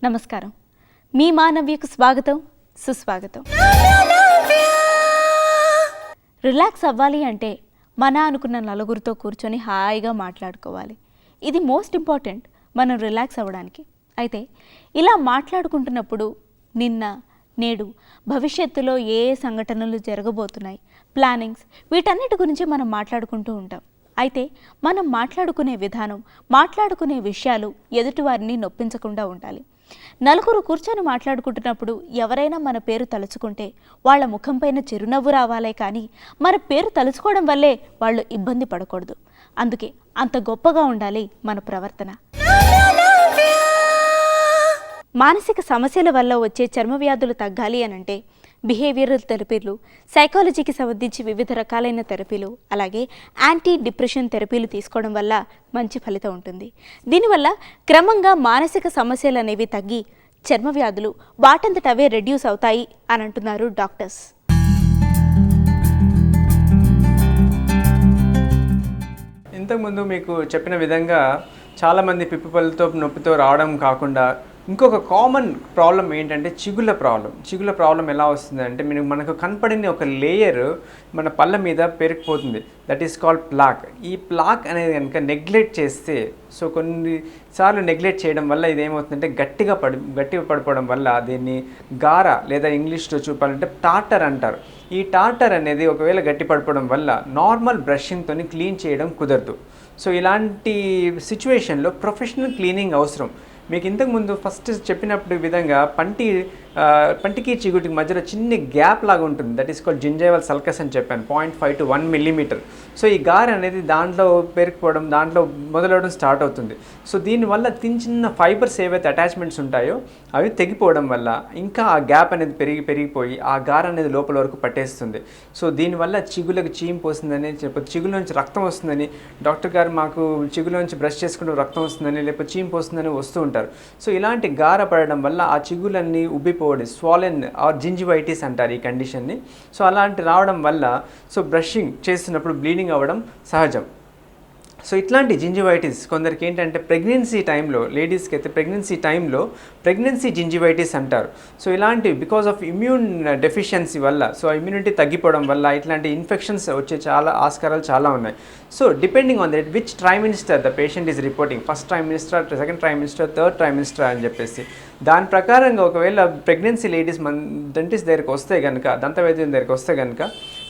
నమస్కారం. మీ మానవ్యకు స్వాగతం, సుస్వాగతం. రిలాక్స్ అవ్వాలి అంటే మన అనుకున్న నలుగురితో కూర్చొని హాయిగా మాట్లాడుకోవాలి. ఇది మోస్ట్ ఇంపార్టెంట్ మనం రిలాక్స్ అవ్వడానికి. అయితే ఇలా మాట్లాడుకుంటున్నప్పుడు నిన్న, నేడు, భవిష్యత్తులో ఏ సంఘటనలు జరగబోతున్నాయి, ప్లానింగ్స్, వీటన్నిటి గురించి మనం మాట్లాడుకుంటూ ఉంటాం. అయితే మనం మాట్లాడుకునే విధానం, మాట్లాడుకునే విషయాలు ఎదుటివారిని నొప్పించకుండా ఉండాలి. నలుగురు కూర్చొని మాట్లాడుకుంటున్నప్పుడు ఎవరైనా మన పేరు తలుచుకుంటే వాళ్ళ ముఖంపైన చిరునవ్వు రావాలే కానీ మన పేరు తలుచుకోవడం వల్లే వాళ్ళు ఇబ్బంది పడకూడదు. అందుకే అంత గొప్పగా ఉండాలి మన ప్రవర్తన. మానసిక సమస్యల వల్ల వచ్చే చర్మ వ్యాధులు తగ్గాలి అనంటే బిహేవియరల్ థెరపీలు, సైకాలజీకి సంబంధించి వివిధ రకాలైన థెరపీలు, అలాగే యాంటీ డిప్రెషన్ థెరపీలు తీసుకోవడం వల్ల మంచి ఫలితం ఉంటుంది. దీనివల్ల క్రమంగా మానసిక సమస్యలు అనేవి తగ్గి చర్మ వ్యాధులు వాటంతట అవే రెడ్యూస్ అవుతాయి అని అంటున్నారు డాక్టర్స్. ఇంతకుముందు మీకు చెప్పిన విధంగా చాలామంది పిప్పిపళ్ళతో నొప్పితో రావడం కాకుండా ఇంకొక కామన్ ప్రాబ్లం ఏంటంటే చిగుళ్ళ ప్రాబ్లం ఎలా వస్తుందంటే మనకు కనపడిన ఒక లేయర్ మన పళ్ళ మీద పెరిగిపోతుంది. That is called plaque. ఈ ప్లాక్ అనేది కనుక నెగ్లెక్ట్ చేస్తే, సో కొన్నిసార్లు నెగ్లెక్ట్ చేయడం వల్ల ఇదేమవుతుందంటే గట్టిగా పడిపోవడం వల్ల దీన్ని గార లేదా ఇంగ్లీష్లో చూపాలంటే టార్టర్ అంటారు. ఈ టార్టర్ అనేది ఒకవేళ గట్టి పడిపోవడం వల్ల నార్మల్ బ్రషింగ్తో క్లీన్ చేయడం కుదరదు. సో ఇలాంటి సిచ్యువేషన్లో ప్రొఫెషనల్ క్లీనింగ్ అవసరం. మీకు ఇంతకుముందు ఫస్ట్ చెప్పినప్పుడు విధంగా పంటికి చిగుటికి మధ్యలో చిన్న గ్యాప్ లాగా ఉంటుంది. దట్ ఈస్ కాల్డ్ జింజైవల్ సల్కస్ అని చెప్పాను, 0.5 to 1 millimeter. సో ఈ గార్ అనేది దాంట్లో పెరిగిపోవడం, దాంట్లో మొదలవడం స్టార్ట్ అవుతుంది. సో దీనివల్ల చిన్న ఫైబర్స్ ఏవైతే అటాచ్మెంట్స్ ఉంటాయో అవి తెగిపోవడం వల్ల ఇంకా ఆ గ్యాప్ అనేది పెరిగిపోయి ఆ గార్ అనేది లోపల వరకు పట్టేస్తుంది. సో దీనివల్ల చిగులకు చీమ్ పోస్తుందని, లేకపోతే చిగుల నుంచి రక్తం వస్తుందని, డాక్టర్ గారు మాకు చిగుల నుంచి బ్రష్ చేసుకుంటూ రక్తం వస్తుందని, లేకపోతే చీమ్ పోస్తుందని వస్తూ ఉంటారు. సో ఇలాంటి గార పడడం వల్ల ఆ చిగులన్నీ ఉబ్బిపోవడం, స్వాలెన్ ఆర్ జింజివైటిస్ అంటారు ఈ కండిషన్ని. సో అలాంటి రావడం వల్ల సో బ్రషింగ్ చేస్తున్నప్పుడు బ్లీడింగ్ అవ్వడం సహజం. సో ఇట్లాంటి జింజివైటిస్ కొందరికి ఏంటంటే ప్రెగ్నెన్సీ టైంలో, లేడీస్కి అయితే ప్రెగ్నెన్సీ జింజివైటిస్ అంటారు. సో ఇలాంటి బికాస్ ఆఫ్ ఇమ్యూన్ డెఫిషియన్సీ వల్ల, సో ఇమ్యూనిటీ తగ్గిపోవడం వల్ల ఇట్లాంటి ఇన్ఫెక్షన్స్ వచ్చే చాలా ఆస్కారాలు చాలా ఉన్నాయి. So depending on that which trimester the patient is reporting, first trimester, second trimester, third trimester అని చెప్పేసి దాని ప్రకారంగా ఒకవేళ ప్రెగ్నెన్సీ లేడీస్ మన డెంటిస్ట్ దగ్గరికి వస్తే కనుక, దంతవైద్యం దగ్గరికి వస్తే కనుక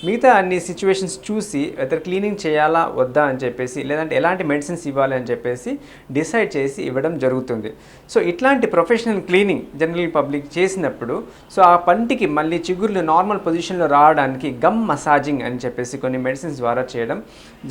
మిగతా అన్ని సిచ్యువేషన్స్ చూసి వెదర్ క్లీనింగ్ చేయాలా వద్దా అని చెప్పేసి, లేదంటే ఎలాంటి మెడిసిన్స్ ఇవ్వాలి అని చెప్పేసి డిసైడ్ చేసి ఇవ్వడం జరుగుతుంది. సో ఇట్లాంటి ప్రొఫెషనల్ క్లీనింగ్ జనరల్ పబ్లిక్ చేసినప్పుడు సో ఆ పంటికి మళ్ళీ చిగుర్లు నార్మల్ పొజిషన్లో రావడానికి గమ్ మసాజింగ్ అని చెప్పేసి కొన్ని మెడిసిన్స్ ద్వారా చేయడం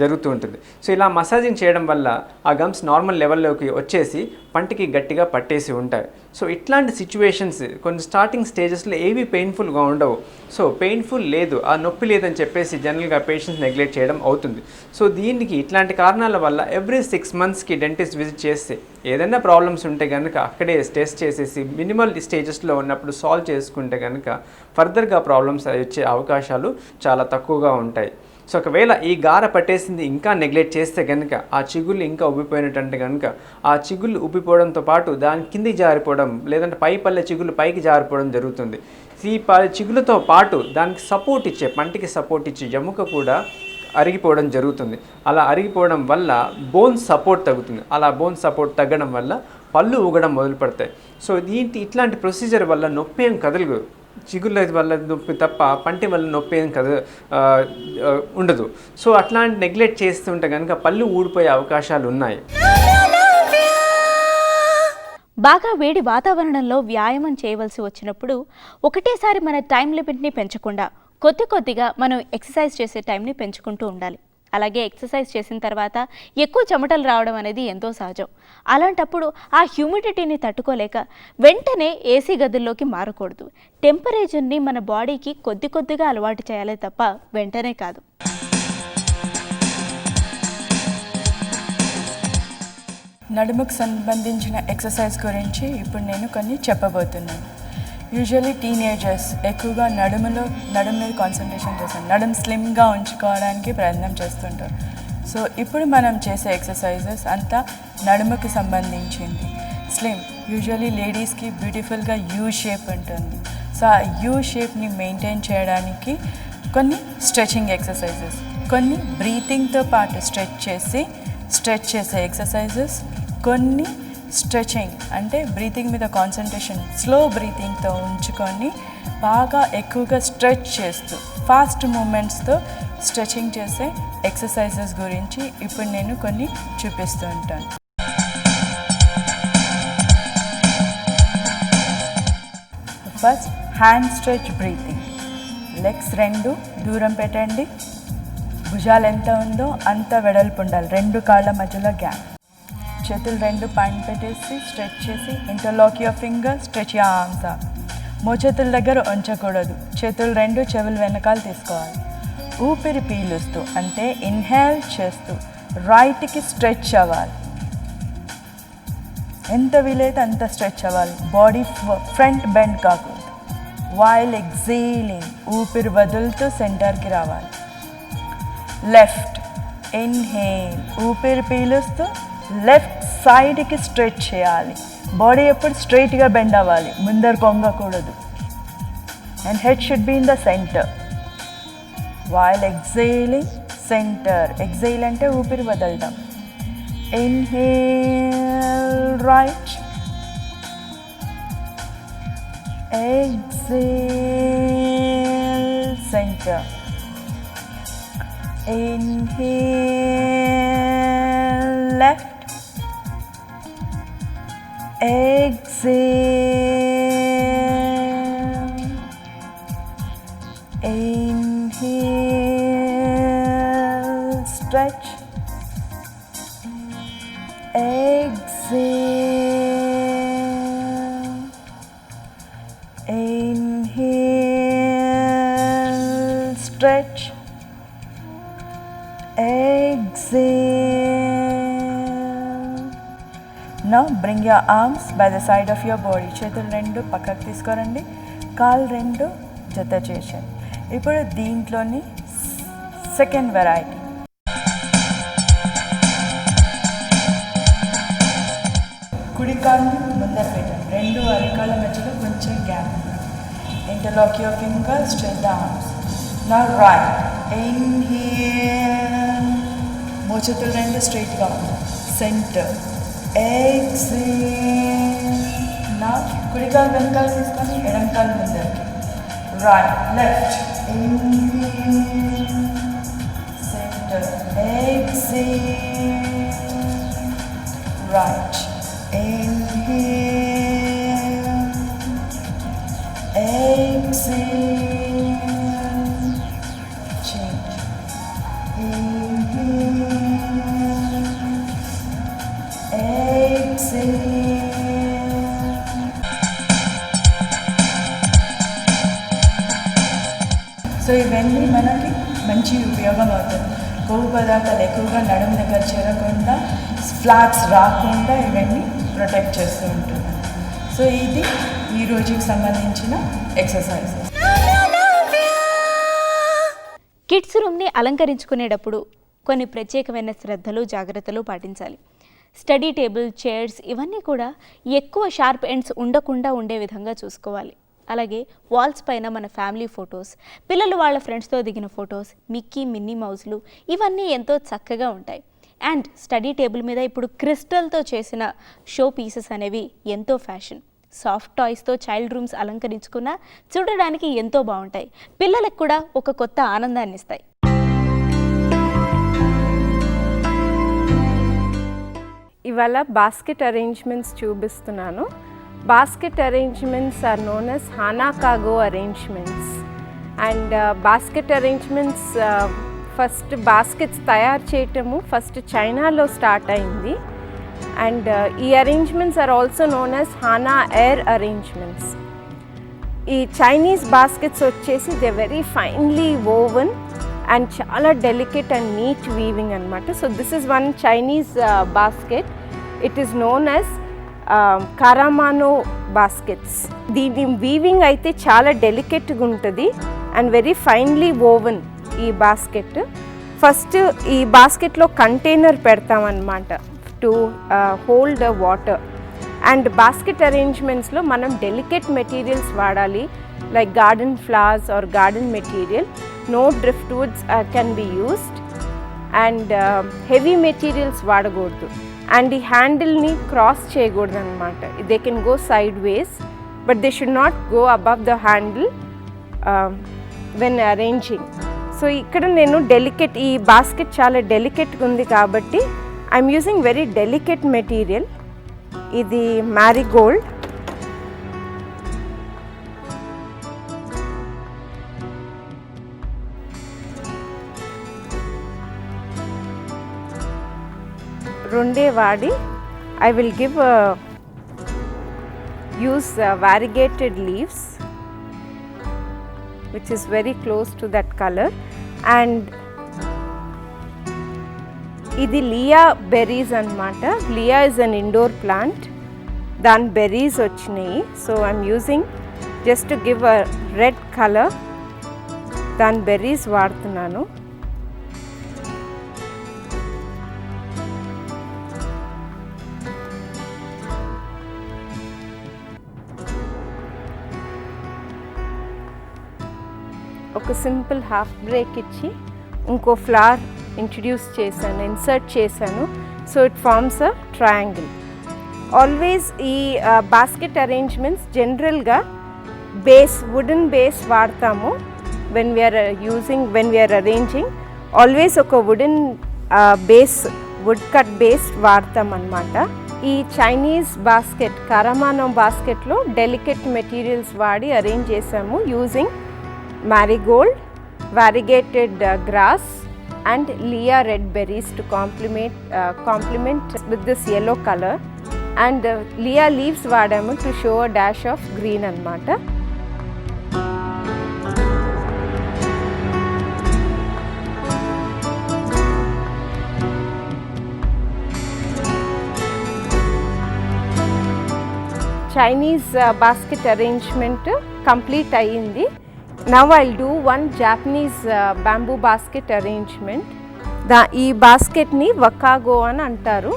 జరుగుతూ ఉంటుంది. సో ఇలా మసాజింగ్ చేయడం వల్ల ఆ గమ్స్ నార్మల్ లెవెల్లోకి వచ్చేసి పంటికి గట్టిగా పట్టేసి ఉంటాయి. సో ఇట్లాంటి సిచ్యువేషన్స్ కొన్ని స్టార్టింగ్ స్టేజెస్లో ఏవి పెయిన్ఫుల్గా ఉండవు. సో పెయిన్ఫుల్ లేదు, ఆ నొప్పి లేదని చెప్పేసి జనరల్గా పేషెంట్స్ నెగ్లెక్ట్ చేయడం అవుతుంది. సో దీనికి ఇట్లాంటి కారణాల వల్ల ఎవ్రీ 6 monthsకి డెంటిస్ట్ విజిట్ చేస్తే ఏదైనా ప్రాబ్లమ్స్ ఉంటే కనుక అక్కడే టెస్ట్ చేసేసి మినిమల్ స్టేజెస్లో ఉన్నప్పుడు సాల్వ్ చేసుకుంటే కనుక ఫర్దర్గా ప్రాబ్లమ్స్ వచ్చే అవకాశాలు చాలా తక్కువగా ఉంటాయి. సో ఒకవేళ ఈ గార పట్టేసింది ఇంకా నెగ్లెక్ట్ చేస్తే కనుక ఆ చిగుళ్ళు ఇంకా ఉబ్బిపోయినట్టంటే కనుక ఆ చిగుళ్ళు ఉబ్బిపోవడంతో పాటు దాని కిందికి జారిపోవడం, లేదంటే పల్లె చిగుళ్ళు పైకి జారిపోవడం జరుగుతుంది. ఈ చిగుళ్ళతో పాటు దానికి సపోర్ట్ ఇచ్చే, పంటికి సపోర్ట్ ఇచ్చే ఎముక కూడా అరిగిపోవడం జరుగుతుంది. అలా అరిగిపోవడం వల్ల బోన్ సపోర్ట్ తగ్గుతుంది. అలా బోన్ సపోర్ట్ తగ్గడం వల్ల పళ్ళు ఊగడం మొదలు పడతాయి. సో ఇట్లాంటి ప్రొసీజర్ వల్ల నొప్పి ఏం కదలదు, చిగుళ్ళ వల్ల నొప్పి తప్ప పంటి వల్ల నొప్పి ఏం ఉండదు. సో అట్లాంటి నెగ్లెక్ట్ చేస్తుంటే కనుక పళ్ళు ఊడిపోయే అవకాశాలు ఉన్నాయి. బాగా వేడి వాతావరణంలో వ్యాయామం చేయవలసి వచ్చినప్పుడు ఒకటేసారి మన టైం లిమిట్ని పెంచకుండా కొద్దిగా మనం ఎక్సర్సైజ్ చేసే టైంని పెంచుకుంటూ ఉండాలి. అలాగే ఎక్సర్సైజ్ చేసిన తర్వాత ఎక్కువ చెమటలు రావడం అనేది ఎంతో సహజం. అలాంటప్పుడు ఆ హ్యూమిడిటీని తట్టుకోలేక వెంటనే ఏసీ గదుల్లోకి మారకూడదు. టెంపరేచర్ని మన బాడీకి కొద్దిగా అలవాటు చేయాలి తప్ప వెంటనే కాదు. నడుముకు సంబంధించిన ఎక్సర్సైజ్ గురించి ఇప్పుడు నేను కొన్ని చెప్పబోతున్నాను. యూజువల్లీ టీనేజర్స్ ఎక్కువగా నడుము మీద కాన్సన్ట్రేషన్ చేస్తారు, నడుము స్లిమ్గా ఉంచుకోవడానికి ప్రయత్నం చేస్తుంటారు. సో ఇప్పుడు మనం చేసే ఎక్సర్సైజెస్ అంతా నడుముకు సంబంధించింది. స్లిమ్. యూజువలీ లేడీస్కి బ్యూటిఫుల్గా యూ షేప్ ఉంటుంది. సో ఆ యూ షేప్ని మెయింటైన్ చేయడానికి కొన్ని స్ట్రెచింగ్ ఎక్సర్సైజెస్, కొన్ని బ్రీతింగ్తో పాటు స్ట్రెచ్ చేసే ఎక్సర్సైజెస్, కొన్ని స్ట్రెచింగ్ అంటే బ్రీతింగ్ మీద కాన్సన్ట్రేషన్, స్లో బ్రీతింగ్తో ఉంచుకొని బాగా ఎక్కువగా స్ట్రెచ్ చేస్తూ ఫాస్ట్ మూమెంట్స్తో స్ట్రెచింగ్ చేసే ఎక్సర్సైజెస్ గురించి ఇప్పుడు నేను కొన్ని చూపిస్తూ ఉంటాను. First hand stretch breathing. Legs రెండు దూరం పెట్టండి. భుజాలు ఎంత ఉందో అంత వెడల్పు ఉండాలి. రెండు కాళ్ళ మధ్యలో గ్యాప్. చేతులు రెండు పైన పెట్టేసి స్ట్రెచ్ చేసి interlock your finger, stretch your arms up. మోచేతుల దగ్గర ఉంచకూడదు. చేతులు రెండు చెవులు వెనకాల తీసుకోవాలి. ఊపిరి పీలుస్తూ అంటే ఇన్హేల్ చేస్తూ రైట్కి స్ట్రెచ్ అవ్వాలి. ఎంత వీలైతే అంత స్ట్రెచ్ అవ్వాలి. బాడీ ఫ్రంట్ బెండ్ కాకూడదు. వైల్ ఎక్సేలింగ్ ఊపిరి వదులుతూ సెంటర్కి రావాలి. లెఫ్ట్ ఇన్హేల్ ఊపిరి పీలుస్తూ లెఫ్ట్ సైడ్కి స్ట్రెచ్ చేయాలి. బాడీ ఎప్పుడు స్ట్రైట్గా బెండ్ అవ్వాలి, ముందర కొంగకూడదు. And head should be in the centre. While exhaling centre. Exhale అంటే ఊపిరి వదలడం. Inhale right, exhale center, inhale left, exhale, inhale stretch, exhale, inhale stretch, exhale. Now bring your arms by the side of your body. చేతులు రెండు పక్కకు తీసుకోరండి. కాళ్ళు రెండు జత చేయండి. ఇప్పుడు దీంట్లోని సెకండ్ వెరైటీ. కుడి కాళ్ళు ముందర పెట్టండి. రెండు అరికాళ్ళ మధ్యలో కొంచెం gap. Interlock your fingers, stretch the arms. Now right inhale, మోచేతులు రెండు స్ట్రైట్గా ఉంటాయి. Centre, exhale. నా కుడి కాలు వెనకాల తీసుకొని ఎడమ కాలు ముందరికి. Right left inhale centre, exhale right. Inhale, exhale, change. Inhale, exhale. So ఇవన్నీ మనకి మంచి ఉపయోగం అవుతుంది. కొవ్వు పదార్థాలు ఎక్కువగా నడుము దగ్గర చేరకుండా, ఫ్లాట్స్ రాకుండా ఇవన్నీ ప్రొటెక్ట్ చేస్తూ ఉంటుంది. సో ఇది ఈ రోజుకి సంబంధించిన ఎక్సర్సైజ్. కిడ్స్ రూమ్ని అలంకరించుకునేటప్పుడు కొన్ని ప్రత్యేకమైన శ్రద్ధలు, జాగ్రత్తలు పాటించాలి. స్టడీ టేబుల్, చైర్స్ ఇవన్నీ కూడా ఎక్కువ షార్ప్ ఎండ్స్ ఉండకుండా ఉండే విధంగా చూసుకోవాలి. అలాగే వాల్స్ పైన మన ఫ్యామిలీ ఫొటోస్, పిల్లలు వాళ్ళ ఫ్రెండ్స్తో దిగిన ఫొటోస్, మిక్కీ, మిన్నీ మౌస్లు ఇవన్నీ ఎంతో చక్కగా ఉంటాయి. అండ్ స్టడీ టేబుల్ మీద ఇప్పుడు క్రిస్టల్తో చేసిన షో పీసెస్ అనేవి ఎంతో ఫ్యాషన్. సాఫ్ట్ టాయ్స్తో చైల్డ్ రూమ్స్ అలంకరించుకున్న చూడడానికి ఎంతో బాగుంటాయి. పిల్లలకు కూడా ఒక కొత్త ఆనందాన్ని ఇస్తాయి. ఇవాళ బాస్కెట్ అరేంజ్మెంట్స్ చూపిస్తున్నాను. Basket arrangements are known as hana కార్గో arrangements. And basket arrangements first baskets తయారు చేయటము ఫస్ట్ చైనాలో స్టార్ట్ అయింది. అండ్ ఈ arrangements are also known as hana ire arrangements. ఈ చైనీస్ బాస్కెట్స్ వచ్చేసి they very finely woven and చాలా డెలికేట్ అండ్ నీట్ వీవింగ్ అనమాట. So this is one Chinese basket. It is known as karamono baskets. దీని weaving అయితే చాలా డెలికేట్గా ఉంటుంది and very finely woven ఈ బాస్కెట్. ఫస్ట్ ఈ బాస్కెట్లో కంటైనర్ పెడతామన్నమాట to hold water. And basket అరేంజ్మెంట్స్లో మనం డెలికేట్ మెటీరియల్స్ వాడాలి, like garden flowers or garden material. No drift woods can be used and heavy materials వాడకూడదు. అండ్ ఈ హ్యాండిల్ని క్రాస్ చేయకూడదు అనమాట. They can go sideways but they should not go above the handle when arranging. So ఇక్కడ నేను delicate, ఈ basket చాలా డెలికేట్గా ఉంది కాబట్టి I'm using very delicate material. ఇది మ్యారీగోల్డ్. రెండే వాడి I will give use variegated leaves which is very close to that color. And ఇది లియా బెర్రీస్ అన్నమాట. Leea is an indoor plant. దాని బెర్రీస్ వచ్చినాయి. So I'm using just to give a red colour, దాని berries వాడుతున్నాను. ఒక simple half break ఇచ్చి ఇంకో flower introduce చేశాను, ఇన్సర్ట్ చేశాను. So it forms a triangle. Always ఈ బాస్కెట్ అరేంజ్మెంట్స్ జనరల్గా బేస్, వుడెన్ బేస్ వాడతాము. వెన్ వీఆర్ అరేంజింగ్ ఆల్వేస్ ఒక wooden base, wood cut base వాడతాం అన్నమాట. ఈ చైనీస్ బాస్కెట్, కరమానం బాస్కెట్లో డెలికేట్ మెటీరియల్స్ వాడి అరేంజ్ చేసాము using marigold, variegated grass and Leah red berries to complement with this yellow color, and Leah leaves vaadamu to show a dash of green annamata. Chinese basket arrangement complete ayindi. Now I'll do one Japanese bamboo basket arrangement. ఈ బాస్కెట్ని వకాగో అని అంటారు.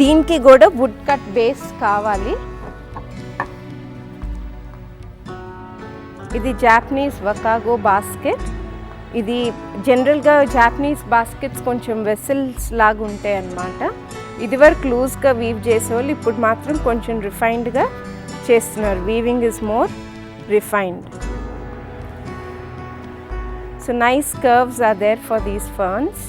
దీనికి కూడా would cut base కావాలి. ఇది Japanese వకాగో basket. ఇది జనరల్గా Japanese baskets కొంచెం వెసల్స్ లాగా ఉంటాయి అన్నమాట. ఇదివరకు లూజ్గా వీవ్ చేసేవాళ్ళు, ఇప్పుడు మాత్రం కొంచెం రిఫైన్డ్గా చేస్తున్నారు. Weaving is more refined. So nice curves are there for these ferns.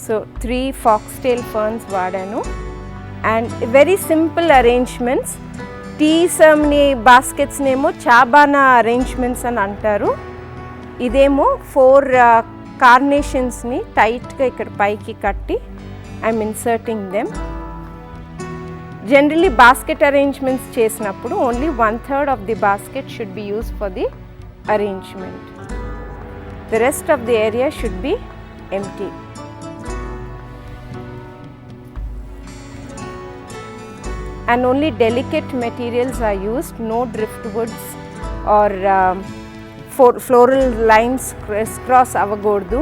So 3 foxtail ferns వాడాను. And very simple arrangements. టీ సమ్ని బాస్కెట్స్నేమో చాబానా అరేంజ్మెంట్స్ అని అంటారు. ఇదేమో 4 కార్నేషన్స్ని టైట్గా ఇక్కడ పైకి కట్టి I'm inserting them. Generally basket arrangements చేసినప్పుడు only 1/3 of the basket should be use for the arrangement. The rest of the area should be empty. And only delicate materials are used, no driftwoods or floral lines crisscross avagordu.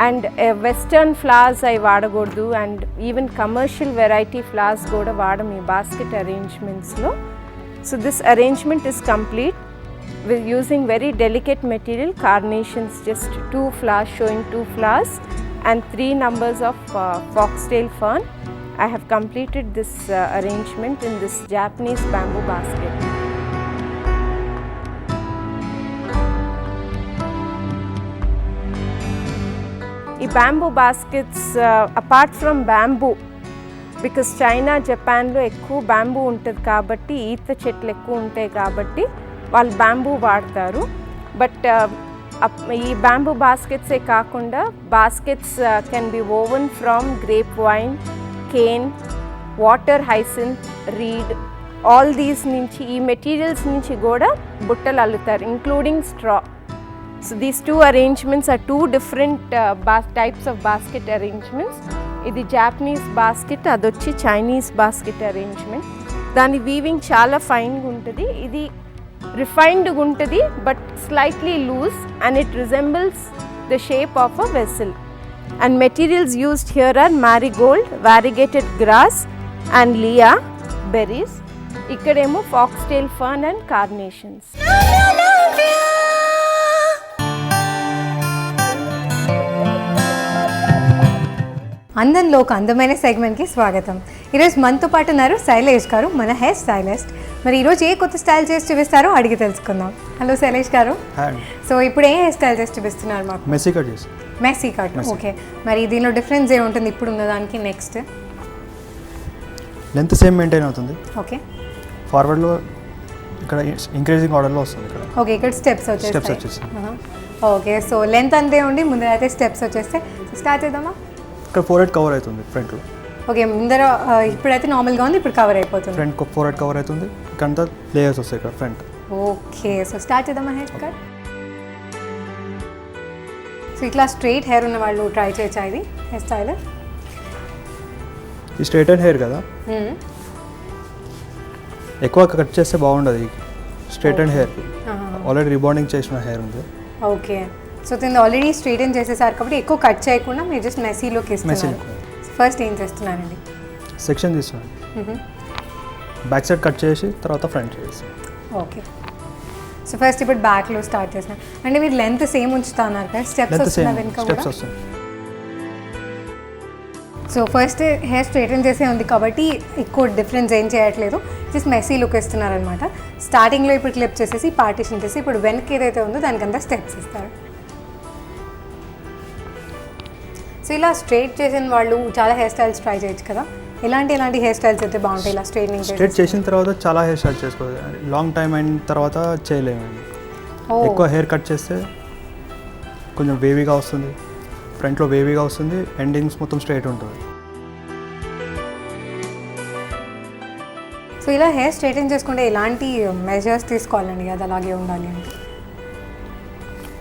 And western flowers I vaadagordu, and even commercial variety flowers kuda vaadam ee basket arrangements lo. So this arrangement is complete with using very delicate material, carnations, just 2 flowers, showing 2 flowers and 3 numbers of foxtail fern. I have completed this arrangement in this Japanese bamboo basket. ఈ bamboo baskets apart from bamboo, because China, Japanలో ఎక్కువ bamboo ఉంటుంది కాబట్టి, ఈత చెట్లు ఎక్కువ ఉంటాయి కాబట్టి వాళ్ళు బ్యాంబూ వాడతారు. బట్ ఈ బ్యాంబూ బాస్కెట్సే కాకుండా baskets can be woven from grape vine, cane, water hyacinth, reed, all these నుంచి, ఈ మెటీరియల్స్ నుంచి కూడా బుట్టలు అల్లుతారు, including straw. So these two arrangements are two different types of basket arrangements. ఇది జాపనీస్ బాస్కెట్, అదొచ్చి చైనీస్ బాస్కెట్ అరేంజ్మెంట్. దాని weaving చాలా ఫైన్గా ఉంటుంది. ఇది రిఫైన్డ్గా ఉంటుంది but slightly loose and it resembles the shape of a vessel. And materials used here are marigold, variegated grass and leea berries. ఇక్కడేమో ఫాక్స్టైల్ ఫర్న్ అండ్ కార్నేషన్స్. అందంలో ఒక అందమైన సెగ్మెంట్కి స్వాగతం. ఈరోజు మనతో పాటు ఉన్నారు శైలేష్ గారు, మన హెయిర్ స్టైలిస్ట్. మరి ఈరోజు ఏ కొత్త స్టైల్ చేసి చూపిస్తారో అడిగి తెలుసుకుందాం. హలో శైలేష్ గారు. సో ఇప్పుడు ఏ హెయిర్ స్టైల్ చేసి చూపిస్తున్నారు మాకు? మెస్సీ కట్ చేసి. Messy cut, okay. మరి దీనిలో డిఫరెన్స్ ఏముంటుంది ఇప్పుడు ఉన్న దానికి నెక్స్ట్? లెంత్ సేమ్ మెయింటైన్ అవుతుంది. ఓకే. ఫార్వర్డ్లో ఇక్కడ ఇంక్రీజింగ్ ఆర్డర్లో వస్తుంది. ఇక్కడ ఓకే, ఇక్కడ స్టెప్స్ వచ్చేసి. ఓకే, సో లెంత్ అంతే ఉండి ముందర అయితే స్టెప్స్ వచ్చేస్తే స్టార్ట్ చేద్దామా? ఇక్కడ ఫోర్ కవర్ అవుతుంది ఫ్రంట్లో. ఓకే, ముందర ఇప్పుడైతే నార్మల్గా ఉంది, ఇప్పుడు కవర్ అయిపోతుంది. ఫ్రంట్ ఫోర్ కవర్ అవుతుంది, ఇక్కడంతా లేయర్స్ వస్తాయి ఇక్కడ ఫ్రంట్. ఓకే, సో స్టార్ట్ చేద్దామా హెయిర్ కట్? సో ఇట్లా స్ట్రైట్ హెయిర్ ఉన్న వాళ్ళు ట్రై చేయొచ్చా ఇది హెయిర్ స్టైల్? ఈ స్ట్రైట్ అండ్ హెయిర్ కదా, ఎక్కువ కట్ చేస్తే బాగుండదు. స్ట్రైట్ అండ్ హెయిర్కి ఆల్రెడీ రిబాండింగ్ చేసిన హెయిర్ ఉంది. ఓకే, సో దీన్ని ఆల్రెడీ స్ట్రైటన్ చేసేసారు కాబట్టి ఎక్కువ కట్ చేయకుండా మీరు జస్ట్ మెస్సీలోకి ఇస్తున్నారు. ఫస్ట్ ఏం చేస్తున్నారండి? సెక్షన్ తీస్తున్నాను. బ్యాక్ సైడ్ కట్ చేసి తర్వాత ఫ్రంట్ చేసి. ఓకే, సో ఫస్ట్ ఇప్పుడు బ్యాక్లో స్టార్ట్ చేస్తున్నాను. అంటే మీరు లెంత్ సేమ్ ఉంచుతున్నారు కదా, స్టెప్స్ వస్తున్నా వెనుక కూడా? వస్తుంది. సో ఫస్ట్ హెయిర్ స్ట్రైటన్ చేసే ఉంది కాబట్టి ఎక్కువ డిఫరెన్స్ ఏం చేయట్లేదు, జస్ట్ మెస్సీ లుక్ ఇస్తున్నారనమాట. స్టార్టింగ్లో ఇప్పుడు క్లిప్ చేసేసి పార్టీషన్ చేసి ఇప్పుడు వెనక్కి ఏదైతే ఉందో దానికంతా స్టెప్స్ ఇస్తారు. సో ఇలా స్ట్రైట్ చేసిన వాళ్ళు చాలా హెయిర్ స్టైల్స్ ట్రై చేయొచ్చు కదా. ఎలాంటి హెయిర్ స్టైల్స్ అయితే బాగుంటాయి ఇలా స్ట్రైట్నింగ్ స్ట్రైట్ చేసిన తర్వాత చాలా హెయిర్ స్టైల్ చేసుకోవాలి. లాంగ్ టైం అయిన తర్వాత చేయలేమండి. ఎక్కువ హెయిర్ కట్ చేస్తే కొంచెం వేవీగా వస్తుంది, ఫ్రంట్లో వేవీగా వస్తుంది, ఎండింగ్స్ మొత్తం స్ట్రైట్ ఉంటుంది. సో ఇలా హెయిర్ స్ట్రైటన్ చేసుకుంటే ఎలాంటి మెజర్స్ తీసుకోవాలండి అది అలాగే ఉండాలి అంటే?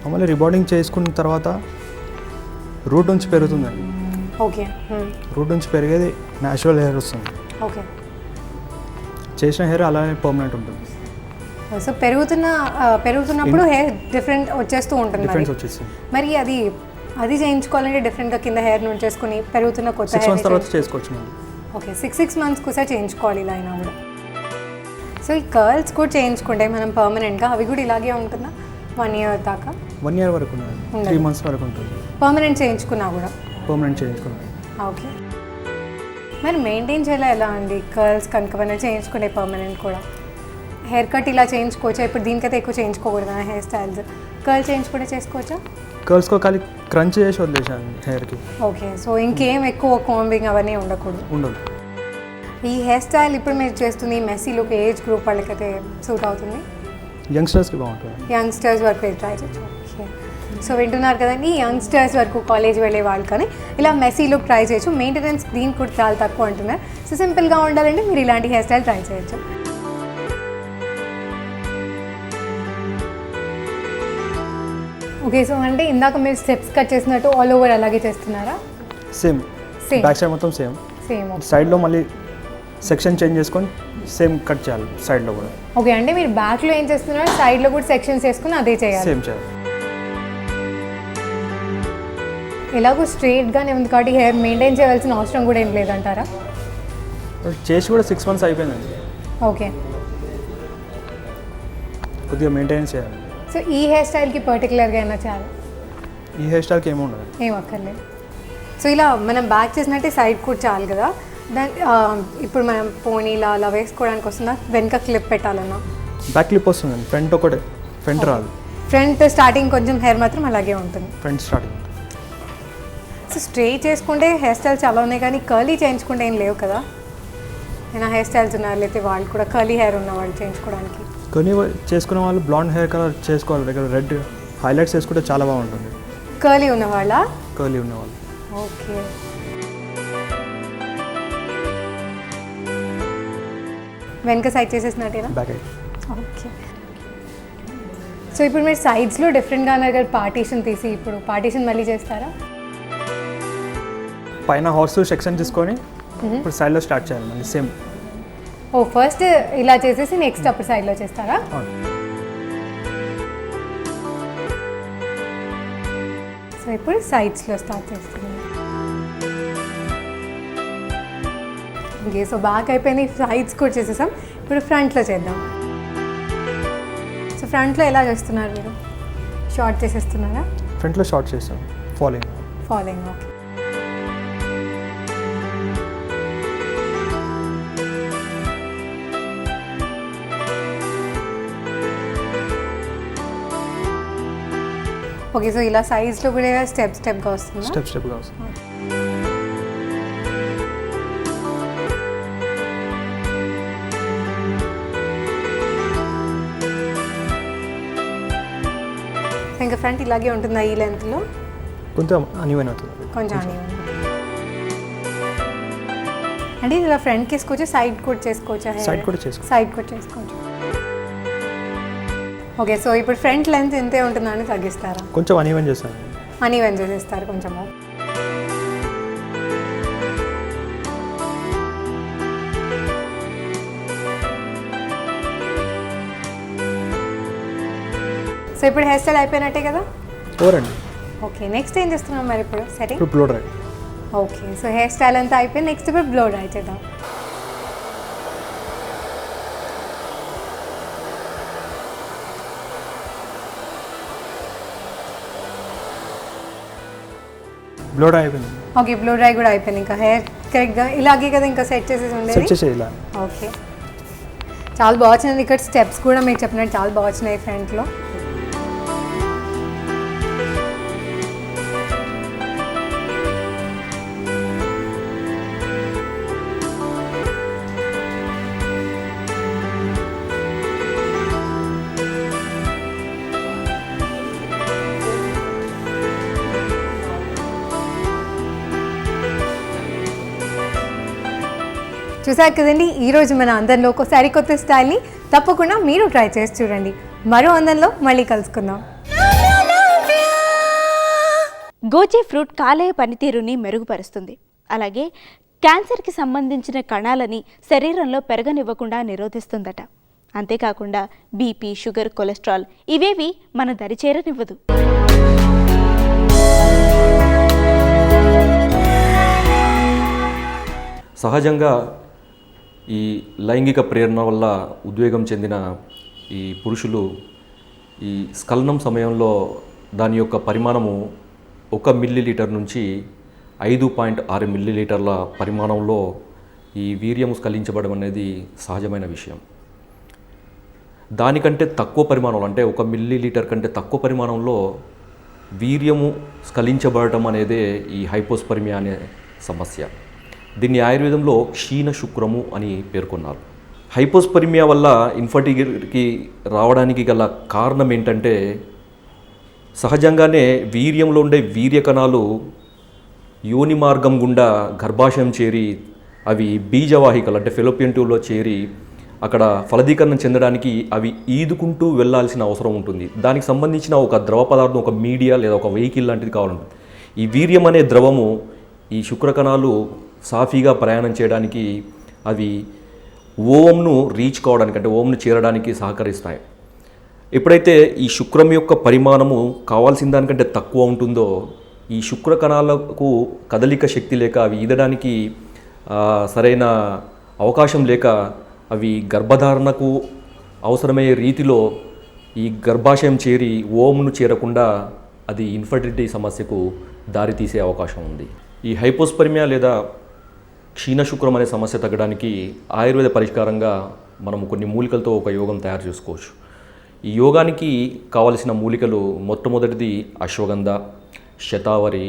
మామూలు రిబాండింగ్ చేసుకున్న తర్వాత రూట్ నుంచి పెరుగుతుందండి. ఓకే, రూట్ నుంచి పెరిగేది న్యాచురల్ హెయిర్ వస్తుంది. ఓకే, చేసిన హెయిర్ అలానే పర్మనెంట్ ఉంటుంది. సో పెరుగుతున్నప్పుడు హెయిర్ డిఫరెంట్ వచ్చేస్తూ ఉంటుంది. డిఫరెన్స్ వచ్చేస్తుంది. మరి అది చేయించుకోవాలంటే డిఫరెంట్గా కింద హెయిర్ నుంచి చేసుకుని పెరుగుతున్న కొత్త 6 months తర్వాత చేసుకోవచ్చు మళ్ళీ. ఓకే, 6 monthsకి ఒకసారి చేయించుకోవాలి ఇలా అయినా కూడా. సో ఈ కర్ల్స్ కూడా చేయించుకుంటే మనం పర్మనెంట్గా అవి కూడా ఇలాగే ఉంటుందా 1 year దాకా? 1 year వరకు ఉన్నది, 3 months వరకు ఉంటుంది. పర్మనెంట్ చేయించుకున్నా కూడా? పర్మనెంట్ చేయించుకున్నాను. ఓకే, మరి మెయింటైన్ చేయాలి ఎలా అండి కర్ల్స్ కనుక మనం చేయించుకునే పర్మనెంట్ కూడా? హెయిర్ కట్ ఇలా చేయించుకోవచ్చా? ఇప్పుడు దీనికైతే ఎక్కువ చేయించుకోకూడదు హెయిర్ స్టైల్స్. కర్ల్ చేయించుకుంటే చేసుకోవచ్చా? కర్ల్స్కో ఖాళీ క్రంచ్ చేసి వదిలేసాను హెయిర్కి. ఓకే, సో ఇంకేం ఎక్కువ కాంబింగ్ అవన్నీ ఉండకూడదు? ఉండదు. ఈ హెయిర్ స్టైల్ ఇప్పుడు మీరు చేస్తుంది మెస్సీ లుక్ ఏజ్ గ్రూప్ వాళ్ళకైతే సూట్ అవుతుంది? యంగ్స్టర్స్కి బాగుంటుంది. యంగ్స్టర్స్ వరకు ట్రై చేయొచ్చు. ఓకే, సో వింటున్నారు కదండి, యంగ్స్టర్స్ వరకు కాలేజ్ వెళ్ళే వాళ్ళు కానీ ఇలా మెస్సీ లుక్ ట్రై చేయొచ్చు. మెయింటెనెన్స్ దీనికి కూడా చాలా తక్కువ అంటున్నారు. సో సింపుల్గా ఉండాలంటే మీరు ఇలాంటి హెయిర్ స్టైల్ ట్రై చేయొచ్చు. ఓకే, సో అంటే ఇందాక మీరు స్టెప్స్ కట్ చేసినట్టు ఆల్ ఓవర్ అలాగే చేస్తున్నారా? సేమ్ బ్యాక్ సైడ్ మొత్తం సేమ్. సైడ్లో మళ్ళీ సెక్షన్ చేంజ్ చేసుకొని సేమ్ కట్ చేయాలి సైడ్లో కూడా. ఓకే, అంటే మీరు బ్యాక్లో ఏం చేస్తున్నారు, సైడ్లో కూడా సెక్షన్స్ వేసుకుని అదే చేయాలి. సేమ్ చేయాలి. ఎలాగో స్ట్రైట్గానే ఉంది కాబట్టి హెయిర్ మెయింటైన్ చేయవలసిన అవసరం కూడా ఏం లేదంటారా? చేసి కూడా 6 months అయిపోయిందండి. ఓకే, కొద్దిగా మెయింటైన్ చేయాలి. సో ఈ హెయిర్ స్టైల్కి పర్టికులర్గా అయినా చాలా ఈ హెయిర్ స్టైల్కి ఏమి ఉండదు, ఏం అక్కర్లేదు. సో ఇలా మనం బ్యాక్ చేసినట్టే సైడ్ కూడా చాలు కదా. దాని ఇప్పుడు మనం పోనీలా అలా వేసుకోవడానికి వస్తుందా? వెనక క్లిప్ పెట్టాలన్నా బ్యాక్ క్లిప్ వస్తుందండి, ఫ్రంట్ ఒకటే, ఫ్రంట్ రాదు. ఫ్రంట్ స్టార్టింగ్ కొంచెం హెయిర్ మాత్రం అలాగే ఉంటుంది. Front starting. సో స్ట్రైట్ చేసుకుంటే హెయిర్ స్టైల్స్ చాలా ఉన్నాయి కానీ కర్లీ చేయించుకుంటే ఏం లేవు కదా. ఏమైనా హెయిర్ స్టైల్స్ ఉన్నారు లేకపోతే వాళ్ళు కూడా కర్లీ హెయిర్ ఉన్న వాళ్ళు చేయించుకోవడానికి? కొన్ని చేసుకునే వాళ్ళు బ్లాండ్ హెయిర్ కలర్ చేసుకోవాలి, దగ్గర రెడ్ హైలైట్స్ వేసుకుంటే చాలా బాగుంటుంది. కర్లీ ఉన్న వాళ్ళ? కర్లీ ఉన్న వాళ్ళు. ఓకే, వెనక సైడ్ చేసేసినట్టేనా? బ్యాక్ అయితే. ఓకే, సో ఇప్పుడు మీరు సైడ్స్లో డిఫరెంట్గా అన్నారు పార్టీషన్ తీసి ఇప్పుడు పార్టీషన్ మళ్ళీ చేస్తారా? పైన హార్స్ సెక్షన్ తీసుకొని ఇప్పుడు సైడ్లో స్టార్ట్ చేయాలి మళ్ళీ సేమ్. ఓ ఫస్ట్ ఇలా చేసేసి నెక్స్ట్ అప్పుడు సైడ్లో చేస్తారా? సో ఇప్పుడు సైడ్స్లో స్టార్ట్ చేస్తున్నాం. ఓకే, సో బాగా అయిపోయింది. సైడ్స్ కూడా చేసేసాం. ఇప్పుడు ఫ్రంట్లో చేద్దాం. సో ఫ్రంట్లో ఎలా చేస్తున్నారు మీరు? షార్ట్ చేసేస్తున్నారా? ఫ్రంట్లో షార్ట్ చేస్తాం, ఫాలోయింగ్. ఓకే. ఓకే, సో ఇలా సైజ్లో కూడా స్టెప్గా వస్తుంది. స్టెప్గా వస్తుంది. ఇంకా ఫ్రంట్ ఇలాగే ఉంటుందా ఈ లెంత్లో? కొంచెం అన్ఈవెన్ అవుతుంది. కొంచెం అన్ఈవెన్ అంటే ఇలా ఫ్రంట్కి వేసుకోవచ్చు, సైడ్ కూడా చేసుకోవచ్చు. సైడ్ కూడా చేసుకోవచ్చు. ఓకే, సో ఇప్పుడు ఫ్రంట్ లెంత్ ఎంతే ఉంటుందా అని తగ్గిస్తారా? కొంచెం అన్ఈవెన్ చేస్తాను. అన్ఈవెన్ చేసేస్తారు కొంచెము. సో ఇప్పుడు హెయిర్ స్టైల్ అయిపోయినట్టే కదా? ఓరండి. ఓకే, నెక్స్ట్ ఏం చేస్తున్నాం మరి ఇప్పుడు? సరే, ఇప్పుడు blow dry. Okay, so hair style అంతా అయిపోయింది. నెక్స్ట్ ఇప్పుడు బ్లో డ్రై చేద్దాం. బ్లో డ్రై అయిపోయింది. ఓకే, బ్లో డ్రై కూడా అయిపోయింది. ఇంకా హెయిర్ కరెక్ట్గా ఇలాగే కదా ఇంకా సెట్ చేసేసి ఉండేది? సెట్ చేసే ఇలా. ఓకే, చాలా బాగా వచ్చింది. ఇక్కడ స్టెప్స్ కూడా మీకు చెప్పినట్టు చాలా బాగా వచ్చినాయి ఫ్రంట్లో. చూసారు కదండి, ఈరోజు మన అందంలో ఒక సరికొత్త స్టైల్ని తప్పకుండా మీరు ట్రై చేసి చూడండి. మరో అందంలో మళ్ళీ కలుసుకుందాం. గోజీ ఫ్రూట్ కాలేయ పనితీరుని మెరుగుపరుస్తుంది. అలాగే క్యాన్సర్కి సంబంధించిన కణాలని శరీరంలో పెరగనివ్వకుండా నిరోధిస్తుందట. అంతేకాకుండా బీపీ, షుగర్, కొలెస్ట్రాల్ ఇవేవి మన దరిచేరనివ్వదు. సహజంగా ఈ లైంగిక ప్రేరణ వల్ల ఉద్వేగం చెందిన ఈ పురుషులు ఈ స్ఖలనం సమయంలో దాని యొక్క పరిమాణము 1 మిల్లీలీటర్ నుంచి 5.6 మిల్లీలీటర్ల పరిమాణంలో ఈ వీర్యము స్ఖలించబడడం అనేది సహజమైన విషయం. దానికంటే తక్కువ పరిమాణంలో అంటే 1 మిల్లీలీటర్ కంటే తక్కువ పరిమాణంలో వీర్యము స్ఖలించబడటం అనేదే ఈ హైపోస్పర్మియా అనే సమస్య. దీన్ని ఆయుర్వేదంలో క్షీణ శుక్రము అని పేర్కొన్నారు. హైపోస్పర్మియా వల్ల ఇన్ఫర్టిలిటీకి రావడానికి గల కారణం ఏంటంటే సహజంగానే వీర్యంలో ఉండే వీర్య కణాలు యోని మార్గం గుండా గర్భాశయం చేరి అవి బీజవాహికలు అంటే ఫెలోపియన్ ట్యూబ్లో చేరి అక్కడ ఫలదీకరణం చెందడానికి అవి ఈదుకుంటూ వెళ్ళాల్సిన అవసరం ఉంటుంది. దానికి సంబంధించిన ఒక ద్రవ పదార్థం, ఒక మీడియా లేదా ఒక వెహికల్ లాంటిది కావాలంటుంది. ఈ వీర్యం అనే ద్రవము ఈ శుక్రకణాలు సాఫీగా ప్రయాణం చేయడానికి అవి ఓంను రీచ్ కావడానికి అంటే ఓంను చేరడానికి సహకరిస్తాయి. ఎప్పుడైతే ఈ శుక్రం యొక్క పరిమాణము కావాల్సిన దానికంటే తక్కువ ఉంటుందో ఈ శుక్ర కణాలకు కదలిక శక్తి లేక అవి ఈదడానికి సరైన అవకాశం లేక అవి గర్భధారణకు అవసరమయ్యే రీతిలో ఈ గర్భాశయం చేరి ఓంను చేరకుండా అది ఇన్ఫర్టిలిటీ సమస్యకు దారితీసే అవకాశం ఉంది. ఈ హైపోస్పర్మియా లేదా క్షీణశుక్రం అనే సమస్య తగ్గడానికి ఆయుర్వేద పరిష్కారంగా మనము కొన్ని మూలికలతో ఒక యోగం తయారు చేసుకోవచ్చు. ఈ యోగానికి కావలసిన మూలికలు మొట్టమొదటిది అశ్వగంధ, శతావరి,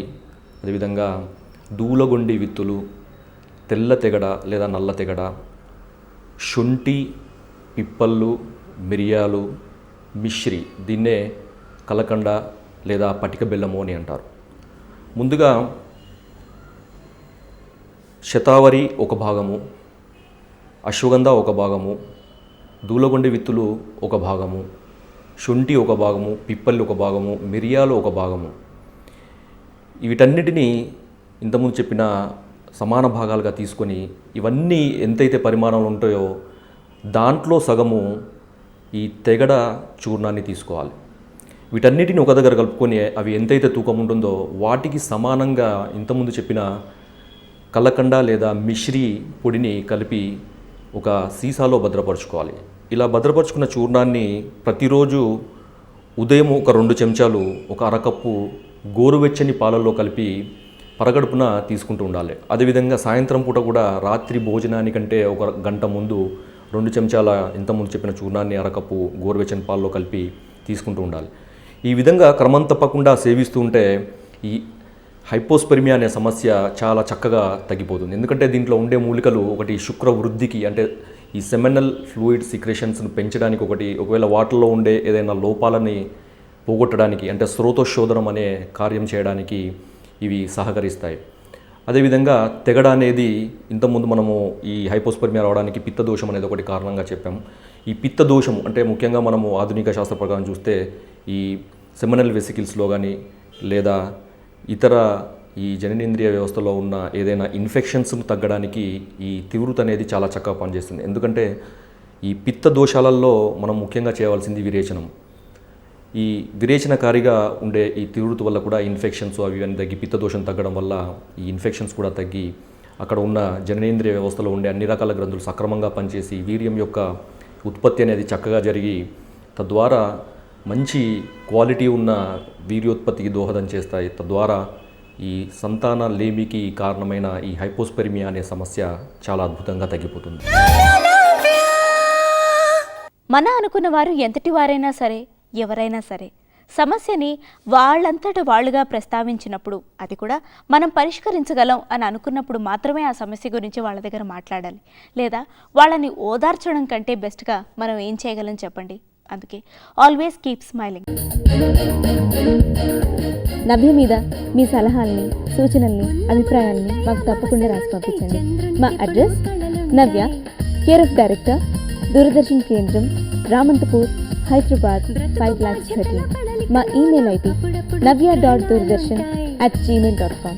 అదేవిధంగా దూలగొండి విత్తులు, తెల్ల తెగడ లేదా నల్ల తెగడ, శొంఠి, పిప్పళ్ళు, మిరియాలు, మిశ్రి, దీన్నే కలకండ లేదా పటిక బెల్లము అని అంటారు. ముందుగా శతావరి ఒక భాగము, అశ్వగంధ ఒక భాగము, దూలగొండి విత్తులు ఒక భాగము, శొంఠి ఒక భాగము, పిప్పల్లి ఒక భాగము, మిరియాలు ఒక భాగము. వీటన్నిటినీ ఇంతకుముందు చెప్పిన సమాన భాగాలుగా తీసుకొని ఇవన్నీ ఎంతైతే పరిమాణంలో ఉంటాయో దాంట్లో సగము ఈ తెగడ చూర్ణాన్ని తీసుకోవాలి. వీటన్నిటిని ఒక దగ్గర కలుపుకొని అవి ఎంతైతే తూకం ఉంటుందో వాటికి సమానంగా ఇంతకుముందు చెప్పిన కలకండ లేదా మిశ్రీ పొడిని కలిపి ఒక సీసాలో భద్రపరచుకోవాలి. ఇలా భద్రపరుచుకున్న చూర్ణాన్ని ప్రతిరోజు ఉదయం ఒక 2 చెంచాలు ఒక అరకప్పు గోరువెచ్చని పాలల్లో కలిపి పరగడుపున తీసుకుంటూ ఉండాలి. అదేవిధంగా సాయంత్రం పూట కూడా రాత్రి భోజనానికంటే ఒక గంట ముందు 2 చెంచాల ఇంతకుముందు చెప్పిన చూర్ణాన్ని అరకప్పు గోరువెచ్చని పాలలో కలిపి తీసుకుంటూ ఉండాలి. ఈ విధంగా క్రమం తప్పకుండా సేవిస్తూ ఉంటే ఈ హైపోస్పెర్మియా అనే సమస్య చాలా చక్కగా తగ్గిపోతుంది. ఎందుకంటే దీంట్లో ఉండే మూలికలు ఒకటి శుక్ర వృద్ధికి అంటే ఈ సెమినల్ ఫ్లూయిడ్ సిక్రేషన్స్ను పెంచడానికి, ఒకవేళ వాటిల్లో ఉండే ఏదైనా లోపాలని పోగొట్టడానికి అంటే స్రోతోశోధనం అనే కార్యం చేయడానికి ఇవి సహకరిస్తాయి. అదేవిధంగా తెగడ అనేది ఇంతకుముందు మనము ఈ హైపోస్పెర్మియా రావడానికి పిత్తదోషం అనేది ఒకటి కారణంగా చెప్పాము. ఈ పిత్తదోషం అంటే ముఖ్యంగా మనము ఆధునిక శాస్త్ర ప్రకారం చూస్తే ఈ సెమినల్ వెసికిల్స్లో కానీ లేదా ఇతర ఈ జననేంద్రియ వ్యవస్థలో ఉన్న ఏదైనా ఇన్ఫెక్షన్స్ను తగ్గడానికి ఈ తివృత అనేది చాలా చక్కగా పనిచేస్తుంది. ఎందుకంటే ఈ పిత్త దోషాలలో మనం ముఖ్యంగా చేయవలసింది విరేచనం. ఈ విరేచనకారిగా ఉండే ఈ తివృత వల్ల కూడా ఇన్ఫెక్షన్స్ అవి అని తగ్గి పిత్తదోషం తగ్గడం వల్ల ఈ ఇన్ఫెక్షన్స్ కూడా తగ్గి అక్కడ ఉన్న జననేంద్రియ వ్యవస్థలో ఉండే అన్ని రకాల గ్రంథులు సక్రమంగా పనిచేసి వీర్యం యొక్క ఉత్పత్తి అనేది చక్కగా జరిగి తద్వారా మంచి క్వాలిటీ ఉన్న వీర్యోత్పత్తికి దోహదం చేస్తాయి. తద్వారా ఈ సంతాన లేమికి కారణమైన ఈ హైపోస్పెర్మియా అనే సమస్య చాలా అద్భుతంగా తగ్గిపోతుంది. మన అనుకున్న వారు ఎంతటి వారైనా సరే, ఎవరైనా సరే సమస్యని వాళ్ళంతట వాళ్ళుగా ప్రస్తావించినప్పుడు అది కూడా మనం పరిష్కరించగలం అని అనుకున్నప్పుడు మాత్రమే ఆ సమస్య గురించి వాళ్ళ దగ్గర మాట్లాడాలి. లేదా వాళ్ళని ఓదార్చడం కంటే బెస్ట్గా మనం ఏం చేయగలం చెప్పండి. అందుకే ఆల్వేస్ కీప్ స్మైలింగ్. నవ్య మీద మీ సలహాలని, సూచనల్ని, అభిప్రాయాల్ని మాకు తప్పకుండా రాసి పంపించండి. మా address Navya, care of director, Doordarshan కేంద్రం, రామంతపూర్, హైదరాబాద్ 5,13,. మా ఈమెయిల్ ఐడి navya.doordarshan@gmail.com.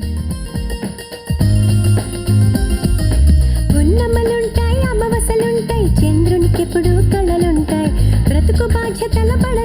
ఉన్నమలుంటాయి, అమావాసలుంటాయి, చంద్రునికి ఎప్పుడు కళలుంటాయి, బ్రతుకు బాధ్యతల పడ